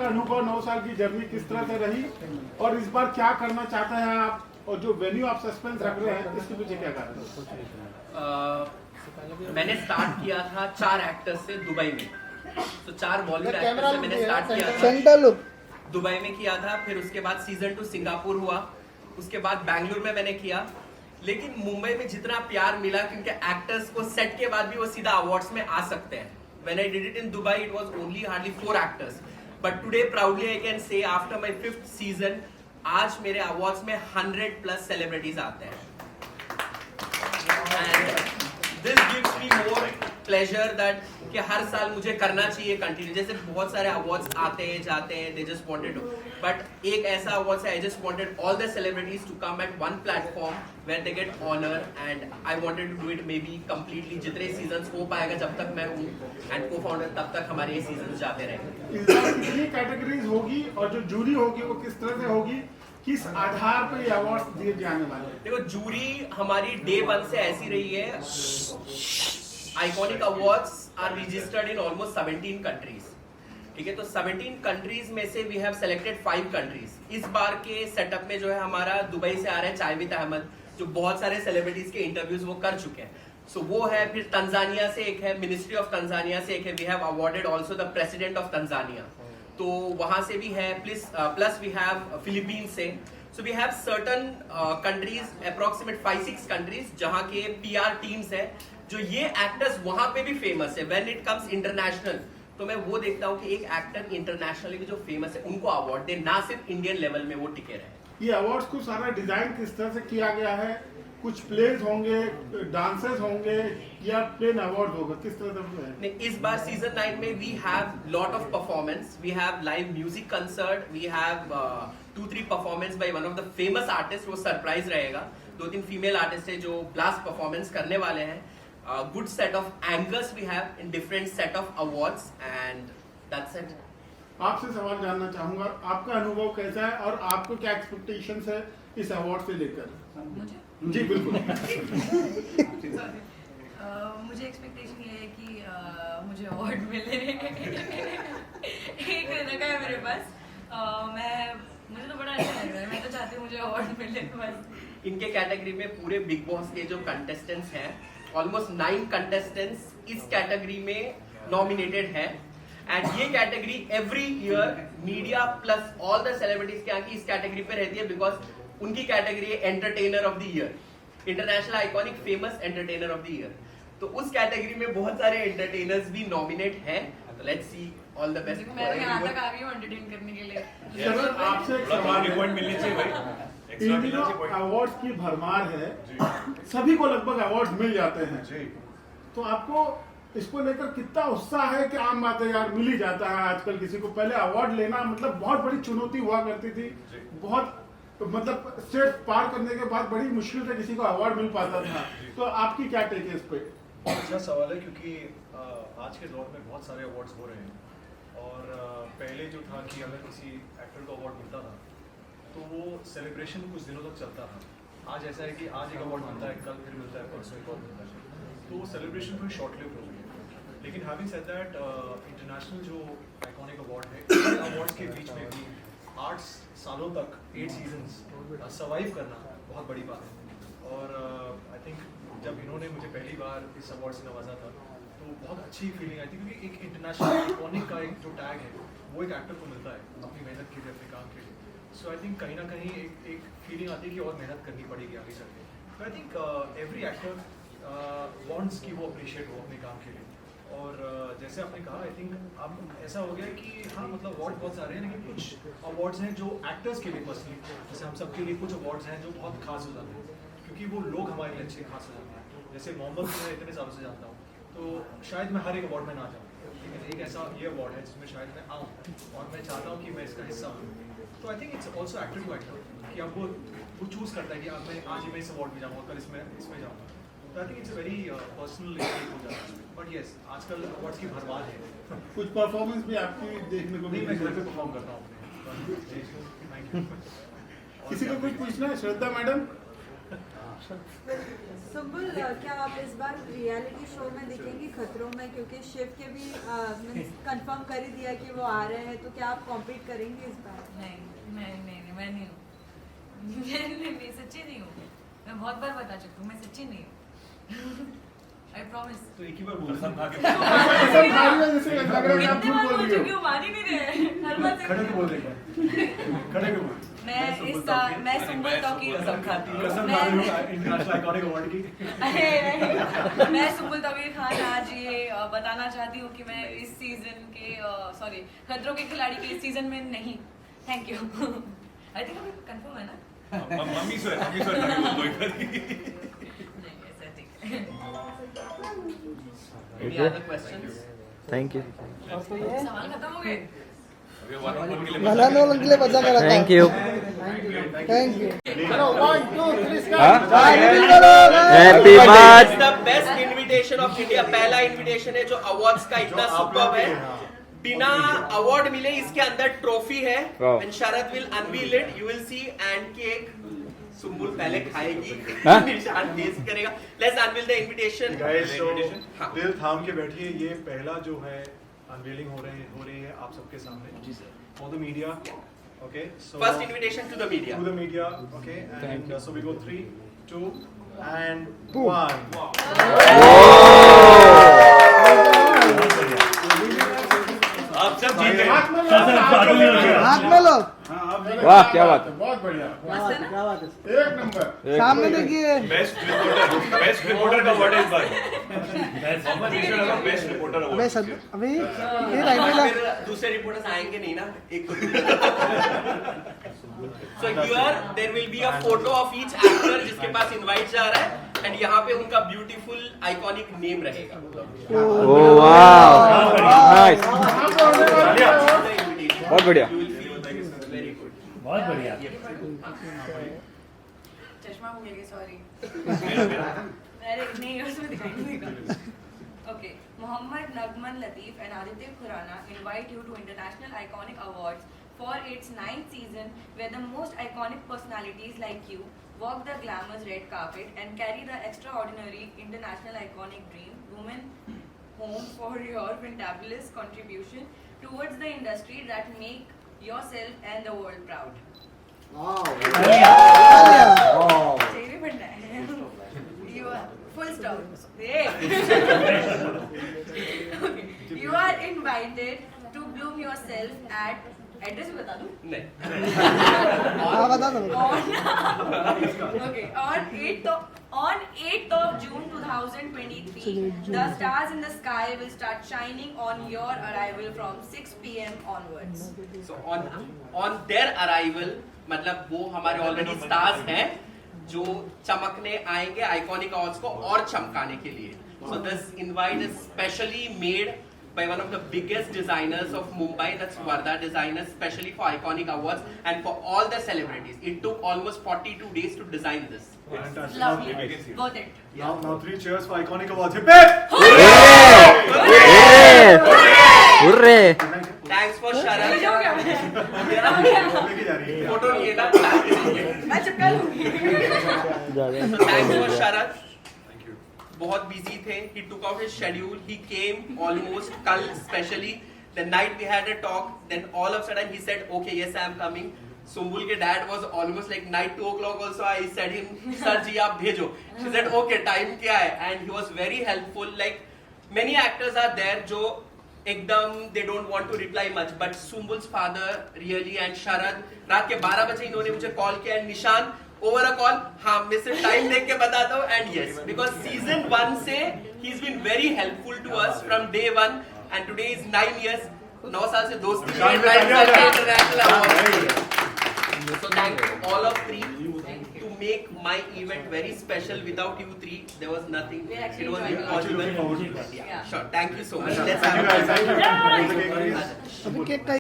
अनुभव 9 साल की जर्नी किस तरह से रही और इस बार क्या करना चाहते हैं आप, और जो वेन्यू आप सस्पेंस रख रहे हैं इसके पीछे क्या कारण है? मैंने स्टार्ट किया था 4 एक्टर्स से दुबई में, तो 4 बॉलीवुड एक्टर्स से मैंने स्टार्ट किया था, दुबई में किया था। फिर उसके बाद सीजन 2 सिंगापुर हुआ, उसके बाद बैंगलोर में मैंने किया। लेकिन मुंबई में जितना प्यार मिला, क्योंकि एक्टर्स को सेट के बाद भी वो सीधा अवार्ड्स में आ सकते हैं। When I did it in Dubai, it was only hardly 4 actors. But today, proudly, I can say after my 5th season, आज मेरे अवार्ड्स में 100+ सेलिब्रिटीज आते हैं। And this gives me more pleasure that कि हर साल मुझे करना चाहिए कंटिन्यू। जैसे बहुत सारे अवार्ड्स आते हैं जाते हैं, they just wanted to, but एक ऐसा अवार्ड है, I just wanted all the celebrities to come at one platform where they get honor, and I wanted to do it maybe completely जितने सीजन्स हो पाएगा जब तक मैं हूँ and co-founder, तब तक हमारे ये सीजन्स जाते रहेंगे। इस बार कितनी कैटेगरीज होगी और जो जूरी होगी वो किस तरह से होगी, किस आधार पर ये अवार्ड दिए जाने वाले हैं? देखो, जूरी हमारी डे 1 से ऐसी रही है। Iconic awards are registered in almost 17 countries, ठीक है। तो 17 कंट्रीज में से वी हैव सेलेक्टेड 5 कंट्रीज। इस बार के सेटअप में जो है हमारा दुबई से आ रहा है चायवित अहमद, जो बहुत सारे सेलिब्रिटीज के इंटरव्यूज वो कर चुके हैं, सो वो है। फिर तंजानिया से एक है, मिनिस्ट्री ऑफ तंजानिया से एक है, we have awarded also the president of Tanzania, तो वहां से भी है। प्लस वी हैव फिलीपींस से। So we have certain countries, approximate 5-6 countries जहां के PR टीम्स है, जो ये एक्टर्स वहां पे भी फेमस है। व्हेन इट कम्स इंटरनेशनल, तो मैं वो देखता हूँ कि एक एक्टर इंटरनेशनली भी जो फेमस है उनको अवार्ड दे, ना सिर्फ इंडियन लेवल में वो टिके रहे। ये अवार्ड्स को सारा डिजाइन किस तरह से किया गया है? कुछ प्लेज होंगे, डांसेस होंगे या प्लेन अवार्ड होगा, किस तरह से है? नहीं, इस बार सीजन 9 में we have lot of performance, we have live music concert, we have 2-3 performance by one of the famous artist, वो सरप्राइज रहेगा। 2-3 फीमेल आर्टिस्ट है जो ब्लास्ट परफॉर्मेंस करने वाले हैं। Good set of anchors we have in different set of awards, and that's it. आपसे सवाल जानना चाहूंगा, आपका अनुभव कैसा है और आपको क्या एक्सपेक्टेशंस है इस अवार्ड से लेकर? मुझे जी बिल्कुल। मुझे एक्सपेक्टेशन ये है कि मुझे अवार्ड मिले। एक लगा है मेरे पास। मुझे तो बड़ा अच्छा लग रहा है, मैं तो चाहती हूँ मुझे अवार्ड मिले बस। इनके कैटेगरी में पूरे बिग बॉस के जो कंटेस्टेंट्स हैं, ऑलमोस्ट 9 कंटेस्टेंट्स इस कैटेगरी में नॉमिनेटेड है। एंड ये category every year media plus all the celebrities के आके इस कैटेगरी पे रहती है, बिकॉज उनकी कैटेगरी है entertainer of the year, international iconic famous entertainer of the year. तो उस कैटेगरी में बहुत सारे एंटरटेनर्स भी नॉमिनेट हैं, तो let's see, all the best. मैं तो यहाँ तक आ गई हूँ एंटरटेन करने के लिए। चलो आपसे एक सवाल पॉइंट मिलने चाहिए भाई। इन दिनों अवार्ड्स की भरमार है, सभी को लगभग अवार्ड्स मिल जाते हैं, तो आपको इसको लेकर कितना उत्साह है? कि आम बात है यार, मिल ही जाता है आजकल किसी को। पहले अवार्ड लेना मतलब बहुत बड़ी चुनौती हुआ करती थी, बहुत मतलब स्टेज पार करने के बाद बड़ी मुश्किल से किसी को अवार्ड मिल पाता था। तो आपकी क्या टेक है इस पे? अच्छा सवाल है, क्योंकि आज के दौर में बहुत सारे अवार्ड्स हो रहे हैं और पहले जो था कि अगर किसी एक्टर को अवार्ड मिलता था तो वो सेलिब्रेशन कुछ दिनों तक चलता था। आज ऐसा है कि आज एक अवार्ड मिलता है, कल फिर मिलता है, परसों एक और मिलता है, तो सेलिब्रेशन थोड़ी शॉर्ट लिव्ड हो गई है। लेकिन हैविंग सेड दैट, इंटरनेशनल जो आइकॉनिक अवार्ड है, अवार्ड्स के बीच में भी 8 सालों तक 8 सीजन्स सर्वाइव करना बहुत बड़ी बात है। और आई थिंक जब इन्होंने मुझे पहली बार इस अवार्ड से नवाजा था तो बहुत अच्छी फीलिंग आई थी, क्योंकि एक इंटरनेशनल आइकॉनिक का एक जो टैग है वो एक एक्टर को मिलता है अपनी मेहनत के लिए, अपने काम के लिए। सो आई थिंक कहीं ना कहीं एक फीलिंग आती है कि और मेहनत करनी पड़ेगी आगे चल के। तो I think every actor wants कि वो अप्रिशिएट हो अपने काम के लिए। और जैसे आपने कहा, आई थिंक अब ऐसा हो गया कि हाँ, मतलब अवार्ड बहुत सारे हैं, लेकिन कुछ अवार्ड्स हैं जो एक्टर्स के लिए पर्सनली, जैसे हम सबके लिए कुछ अवार्ड्स हैं जो बहुत खास हो जाते हैं, क्योंकि वो लोग हमारे लिए अच्छे खास हो जाते हैं। जैसे मोहम्मद को मैं इतने सालों से जानता हूँ, तो शायद मैं हर एक अवार्ड में ना जाऊँ, लेकिन एक ऐसा ये अवार्ड है जिसमें शायद मैं आऊँ और मैं चाहता हूँ कि मैं इसका हिस्सा हूँ। तो I think it's also actor to actor कि अब वो चूज़ करता है कि अब मैं आज ही मैं इस अवार्ड में जाऊँगा, कल इसमें जाऊँगा। तो I think it's very personal हो जाता है। बट येस, आजकल अवार्ड्स की भरमार है। कुछ परफॉर्मेंस भी आपकी देखने को नहीं, मैं घर पे मिली? परफॉर्म करता हूँ अपने। Thank you. किसी को कुछ पूछना है? श्रद्धा मैडम। सुम्बुल, क्या आप इस बार रियलिटी शो में दिखेंगी खतरों में, क्योंकि शिव के भी कंफर्म कर ही दिया कि वो आ रहे हैं, तो क्या आप कॉम्पीट करेंगे इस बार? नहीं मैं नहीं हूँ। मैं सच्ची नहीं हूँ। मैं बहुत बार बता चुकी हूँ, मैं सच्ची नहीं हूँ। I promise. तो एक ही बार बोल सकता कसम खा रही है, जैसे लग रहा है कि आप कितने झूठ बार बोल बोल रही चुकी हो। हूँ, मान ही नहीं रहे। हर बार से खड़े के बोल देगा खड़े के बोल मैं सुम्बुल तौकीर कसम खा रही हूँ इंटरनेशनल आइकॉनिक अवार्ड की मैं सुम्बुल तौकीर खान आज ये बताना चाहती हूँ कि मैं इस सीजन के खतरों के खिलाड़ी के इस सीजन में नहीं। Thank you. आई थिंक अभी कंफर्म है ना? मम्मी सो है नहीं ऐसा ठीक है। Any other questions? Thank you सवाल खत्म हो गए। थैंक यू चलो 1 2 3 start. Happy birthday It's the best invitation of India. पहला इनविटेशन है जो अवार्ड्स का इतना सुपर्ब है। बिना अवार्ड मिले इसके अंदर ट्रॉफी है। Wow. When Sharad will unveil it, you will see and cake. Sumbul पहले खाएगी, हाँ? निशान टेस्ट करेगा। Let's unveil the invitation. Guys तो हाँ। दिल थाम के बैठिए, ये पहला जो है अनवीलिंग हो रही है आप सबके सामने for the media. Okay so First invitation to the media. to the media. Okay, and so we go 3 2 and 1 आप सब जीत गए हाथ में लो, हाथ में लो। वाह, क्या बात है। बहुत बढ़िया, मस्त है ना? एक नंबर। सामने देखिए। बेस्ट रिपोर्टर का अवार्ड है इस बार बेस्ट रिपोर्टर अबे अवार्ड सद अबे ये राइट वाला फिर दूसरे रिपोर्टर्स आएंगे नहीं ना, एक So here there will be a photo of each actor जिसके पास इनवाइट जा रहा है and यहाँ पे उनका ब्यूटीफुल आइकॉनिक नेम रहेगा। ओह वाओ नाइस यहाँ पे होने वाली है। बहुत बढ़िया You will feel very good. बहुत बढ़िया। चश्मा भूल गए, सॉरी। अरे नहीं, उसमें दिखाई नहीं देगा। Okay, Mohammad Nagman Latif and Aditya Khurana invite you to International Iconic Awards for its 9th season, where the most iconic personalities like you walk the glamorous red carpet and carry the extraordinary international iconic dream women home for your fantabulous contribution towards the industry that make yourself and the world proud. Cherry बनना है। You are full stop. Hey. Okay. You are invited to bloom yourself at address बता दूं? नहीं। हाँ बता दो। Okay, on 8th of June 2023, the stars in the sky will start shining on your arrival from 6 p.m. onwards. So on their arrival मतलब वो हमारे already stars हैं जो चमकने आएंगे आइकॉनिक अवार्ड्स को और चमकाने के लिए. So this invite is specially made by one of the biggest designers of Mumbai, that's Varda Designers, specially for iconic awards and for all the celebrities. It took almost 42 days to design this. Fantastic. Lovely, worth it. Now 3 cheers for iconic awards. Hip hip! Hurray Thanks for Sharad. हो गया मैं। लेके जा रही है। Photo नहीं है ना. मैं चिपका लूंगी। So thanks for Sharad. बहुत बिजी थे. He took out his schedule. He came almost कल specially. The night we had a talk. Then all of a sudden he said, "Okay, yes, I am coming." Sumbul के dad was almost like night 2 o'clock also. I said him, "Sir जी आप भेजो." She said, "Okay, time क्या है?" And he was very helpful. Like many actors are there जो एकदम they don't want to reply much, but Sumbul's father really and Sharad रात के 12 बजे इन्होंने मुझे कॉल किया. निशान over a call, हाँ मैं सिर्फ टाइम देख के बताता हूँ. And yes, because season 1 से he's been very helpful to us from day 1 and today is 9 years. 9 साल से दोस्ती है. International Awards. So thank you all of three to make my event very special. Without you three, there was nothing. We actually It was enjoyed it. impossible. Actually looking forward to Yeah, sure. Thank you so much. Let's Thank you have guys. Thank you. अभी cake का